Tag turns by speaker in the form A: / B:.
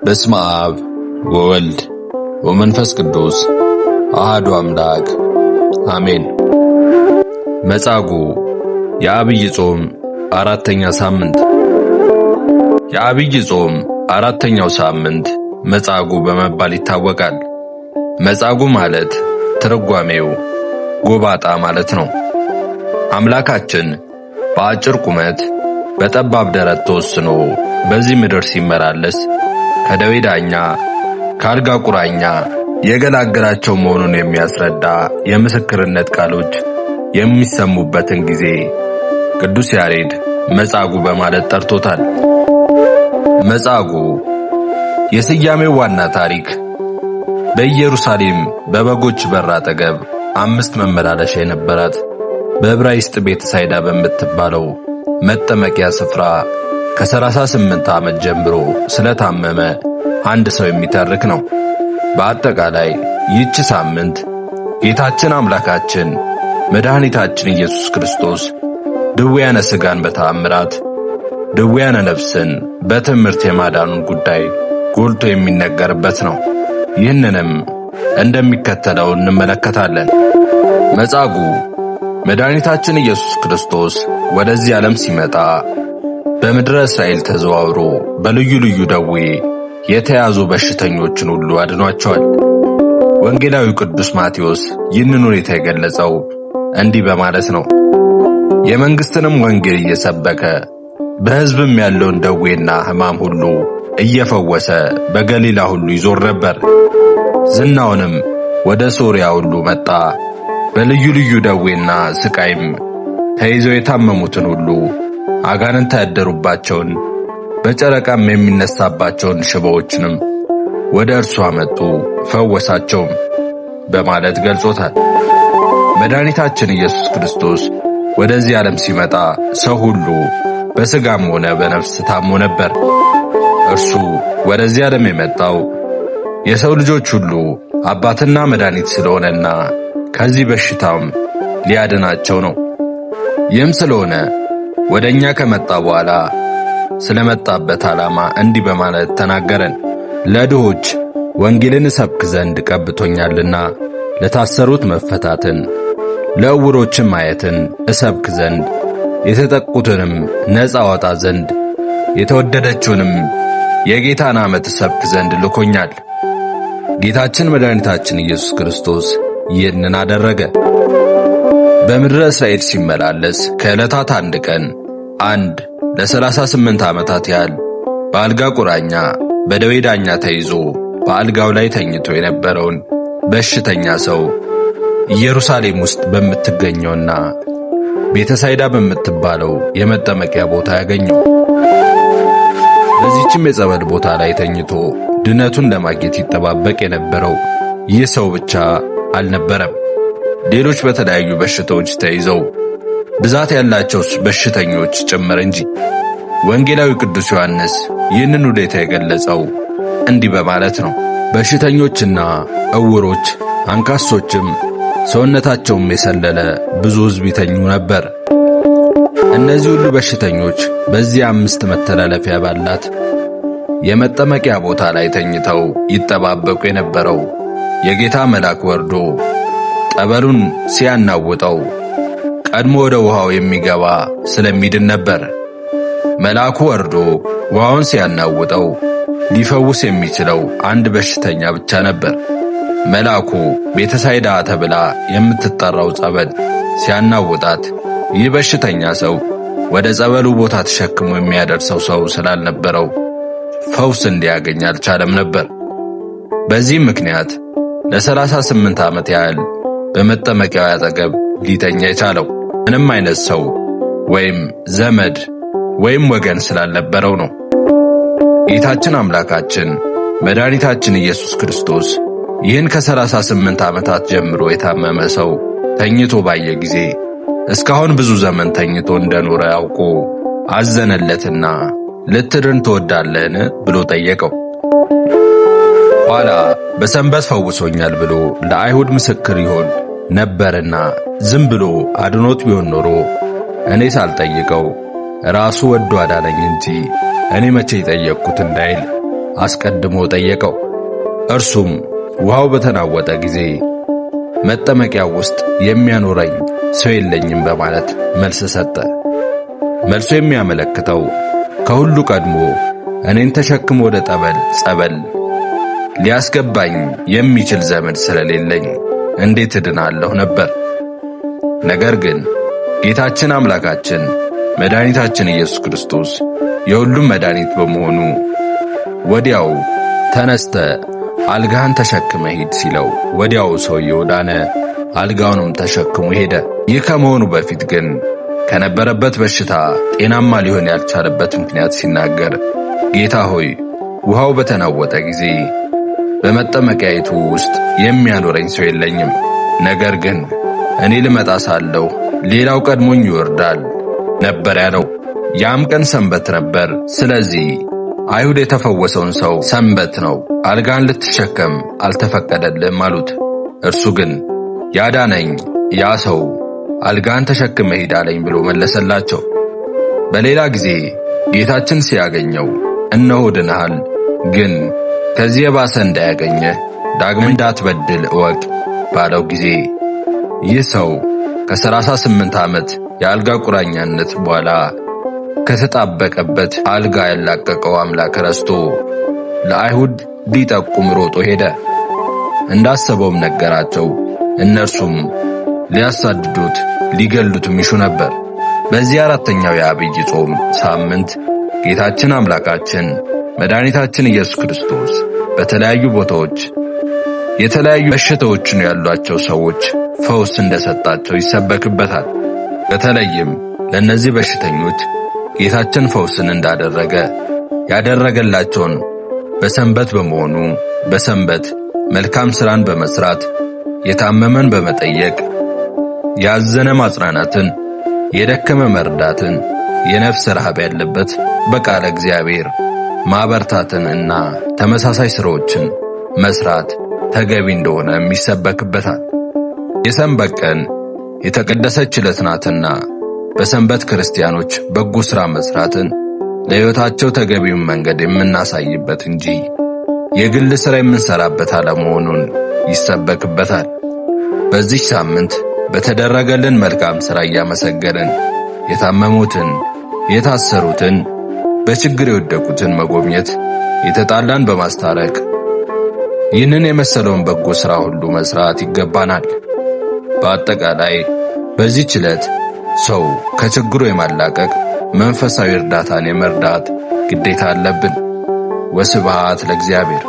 A: በስመ አብ ወወልድ ወመንፈስ ቅዱስ አሐዱ አምላክ አሜን። መጻጉዕ የዐቢይ ጾም አራተኛ ሳምንት። የዐቢይ ጾም አራተኛው ሳምንት መጻጉዕ በመባል ይታወቃል። መጻጉዕ ማለት ትርጓሜው ጎባጣ ማለት ነው። አምላካችን በአጭር ቁመት በጠባብ ደረት ተወስኖ በዚህ ምድር ሲመላለስ ከደዌ ዳኛ ከአልጋ ቁራኛ የገላገላቸው መሆኑን የሚያስረዳ የምስክርነት ቃሎች የሚሰሙበትን ጊዜ ቅዱስ ያሬድ መጻጉዕ በማለት ጠርቶታል። መጻጉዕ የስያሜው ዋና ታሪክ በኢየሩሳሌም በበጎች በር አጠገብ 5 መመላለሻ የነበራት በዕብራይስጥ ቤተሳይዳ በምትባለው መጠመቂያ ስፍራ ከ38 ዓመት ጀምሮ ስለታመመ አንድ ሰው የሚተርክ ነው። በአጠቃላይ ይህች ሳምንት ጌታችን አምላካችን መድኃኒታችን ኢየሱስ ክርስቶስ ድውያነ ሥጋን በተአምራት ድውያነ ነፍስን በትምህርት የማዳኑን ጉዳይ ጎልቶ የሚነገርበት ነው። ይህንንም እንደሚከተለው እንመለከታለን። መጻጉዕ መድኃኒታችን ኢየሱስ ክርስቶስ ወደዚህ ዓለም ሲመጣ በምድረ እስራኤል ተዘዋውሮ በልዩ ልዩ ደዌ የተያዙ በሽተኞችን ሁሉ አድኗቸዋል። ወንጌላዊው ቅዱስ ማቴዎስ ይህንን ሁኔታ የገለጸው እንዲህ በማለት ነው። የመንግሥትንም ወንጌል እየሰበከ በሕዝብም ያለውን ደዌና ሕማም ሁሉ እየፈወሰ በገሊላ ሁሉ ይዞር ነበር። ዝናውንም ወደ ሶርያ ሁሉ መጣ። በልዩ ልዩ ደዌና ስቃይም ተይዘው የታመሙትን ሁሉ አጋንንት ያደሩባቸውን በጨረቃም የሚነሳባቸውን ሽባዎችንም ወደ እርሱ አመጡ፣ ፈወሳቸውም በማለት ገልጾታል። መድኃኒታችን ኢየሱስ ክርስቶስ ወደዚህ ዓለም ሲመጣ ሰው ሁሉ በሥጋም ሆነ በነፍስ ታሞ ነበር። እርሱ ወደዚህ ዓለም የመጣው የሰው ልጆች ሁሉ አባትና መድኃኒት ስለሆነና ከዚህ በሽታም ሊያድናቸው ነው። ይህም ስለሆነ ወደኛ ከመጣ በኋላ ስለመጣበት ዓላማ እንዲህ በማለት ተናገረን። ለድሆች ወንጌልን እሰብክ ዘንድ ቀብቶኛልና፣ ለታሰሩት መፈታትን፣ ለዕውሮችም ማየትን እሰብክ ዘንድ፣ የተጠቁትንም ነፃ አወጣ ዘንድ፣ የተወደደችውንም የጌታን ዓመት እሰብክ ዘንድ ልኮኛል። ጌታችን መድኃኒታችን ኢየሱስ ክርስቶስ ይህንን አደረገ። በምድረ እስራኤል ሲመላለስ ከዕለታት አንድ ቀን ለ38 ዓመታት ያህል በአልጋ ቁራኛ በደዌ ዳኛ ተይዞ በአልጋው ላይ ተኝቶ የነበረውን በሽተኛ ሰው ኢየሩሳሌም ውስጥ በምትገኘውና ቤተሳይዳ በምትባለው የመጠመቂያ ቦታ ያገኘው። በዚህችም የጸበል ቦታ ላይ ተኝቶ ድነቱን ለማግኘት ይጠባበቅ የነበረው ይህ ሰው ብቻ አልነበረም። ሌሎች በተለያዩ በሽታዎች ተይዘው ብዛት ያላቸው በሽተኞች ጭምር እንጂ። ወንጌላዊ ቅዱስ ዮሐንስ ይህንን ሁኔታ የገለጸው እንዲህ በማለት ነው። በሽተኞችና ዕውሮች አንካሶችም ሰውነታቸውም የሰለለ ብዙ ሕዝብ ይተኙ ነበር። እነዚህ ሁሉ በሽተኞች በዚህ 5 መተላለፊያ ባላት የመጠመቂያ ቦታ ላይ ተኝተው ይጠባበቁ የነበረው የጌታ መልአክ ወርዶ ጠበሉን ሲያናውጠው ቀድሞ ወደ ውሃው የሚገባ ስለሚድን ነበር። መልአኩ ወርዶ ውሃውን ሲያናውጠው ሊፈውስ የሚችለው አንድ በሽተኛ ብቻ ነበር። መልአኩ ቤተሳይዳ ተብላ የምትጠራው ጸበል ሲያናውጣት ይህ በሽተኛ ሰው ወደ ጸበሉ ቦታ ተሸክሞ የሚያደርሰው ሰው ስላልነበረው ፈውስ እንዲያገኝ አልቻለም ነበር። በዚህም ምክንያት ለ38 ዓመት ያህል በመጠመቂያው አጠገብ ሊተኛ የቻለው ምንም አይነት ሰው ወይም ዘመድ ወይም ወገን ስላልነበረው ነው። ጌታችን አምላካችን መድኃኒታችን ኢየሱስ ክርስቶስ ይህን ከ38 ዓመታት ጀምሮ የታመመ ሰው ተኝቶ ባየ ጊዜ እስካሁን ብዙ ዘመን ተኝቶ እንደኖረ አውቆ አዘነለትና ልትድን ትወዳለህን ብሎ ጠየቀው። ኋላ በሰንበት ፈውሶኛል ብሎ ለአይሁድ ምስክር ይሆን ነበርና ዝም ብሎ አድኖት ቢሆን ኖሮ እኔ ሳልጠይቀው ራሱ ወዶ አዳነኝ እንጂ እኔ መቼ ጠየቅኩት እንዳይል አስቀድሞ ጠየቀው። እርሱም ውሃው በተናወጠ ጊዜ መጠመቂያው ውስጥ የሚያኖረኝ ሰው የለኝም በማለት መልስ ሰጠ። መልሱ የሚያመለክተው ከሁሉ ቀድሞ እኔን ተሸክሞ ወደ ጸበል ሊያስገባኝ የሚችል ዘመድ ስለሌለኝ እንዴት እድናለሁ ነበር። ነገር ግን ጌታችን አምላካችን መድኃኒታችን ኢየሱስ ክርስቶስ የሁሉም መድኃኒት በመሆኑ ወዲያው ተነስተ አልጋህን ተሸክመ ሂድ ሲለው ወዲያው ሰውየው ዳነ፣ አልጋውንም ተሸክሞ ሄደ። ይህ ከመሆኑ በፊት ግን ከነበረበት በሽታ ጤናማ ሊሆን ያልቻለበት ምክንያት ሲናገር ጌታ ሆይ ውሃው በተናወጠ ጊዜ በመጠመቂያይቱ ውስጥ የሚያኖረኝ ሰው የለኝም። ነገር ግን እኔ ልመጣ ሳለሁ ሌላው ቀድሞኝ ይወርዳል ነበር ያለው። ያም ቀን ሰንበት ነበር። ስለዚህ አይሁድ የተፈወሰውን ሰው ሰንበት ነው፣ አልጋን ልትሸከም አልተፈቀደልም አሉት። እርሱ ግን ያዳነኝ ያ ሰው አልጋን ተሸክመ ሂድ አለኝ ብሎ መለሰላቸው። በሌላ ጊዜ ጌታችን ሲያገኘው እነሆ ድነሃል፣ ግን ከዚህ የባሰ እንዳያገኘህ ዳግም እንዳትበድል እወቅ ባለው ጊዜ ይህ ሰው ከ38 ዓመት የአልጋ ቁራኛነት በኋላ ከተጣበቀበት አልጋ ያላቀቀው አምላክ ረስቶ ለአይሁድ ሊጠቁም ሮጦ ሄደ። እንዳሰበውም ነገራቸው። እነርሱም ሊያሳድዱት ሊገሉትም ይሹ ነበር። በዚህ አራተኛው የዐቢይ ጾም ሳምንት ጌታችን አምላካችን መድኃኒታችን ኢየሱስ ክርስቶስ በተለያዩ ቦታዎች የተለያዩ በሽታዎች ያሏቸው ሰዎች ፈውስ እንደሰጣቸው ይሰበክበታል። በተለይም ለእነዚህ በሽተኞች ጌታችን ፈውስን እንዳደረገ ያደረገላቸውን በሰንበት በመሆኑ በሰንበት መልካም ሥራን በመስራት የታመመን በመጠየቅ ያዘነ ማጽናናትን፣ የደከመ መርዳትን፣ የነፍስ ረሃብ ያለበት በቃለ እግዚአብሔር ማበርታትን እና ተመሳሳይ ሥራዎችን መስራት ተገቢ እንደሆነ ይሰበክበታል። የሰንበት ቀን የተቀደሰች ዕለት ናትና በሰንበት ክርስቲያኖች በጎ ሥራ መስራትን ለሕይወታቸው ተገቢውን መንገድ የምናሳይበት እንጂ የግል ሥራ የምንሰራበት አለመሆኑን ይሰበክበታል። በዚህ ሳምንት በተደረገልን መልካም ሥራ እያመሰገንን የታመሙትን፣ የታሰሩትን፣ በችግር የወደቁትን መጎብኘት፣ የተጣላን በማስታረቅ ይህንን የመሰለውን በጎ ሥራ ሁሉ መስራት ይገባናል። በአጠቃላይ በዚህች ዕለት ሰው ከችግሩ የማላቀቅ መንፈሳዊ እርዳታን የመርዳት ግዴታ አለብን። ወስብሐት ለእግዚአብሔር።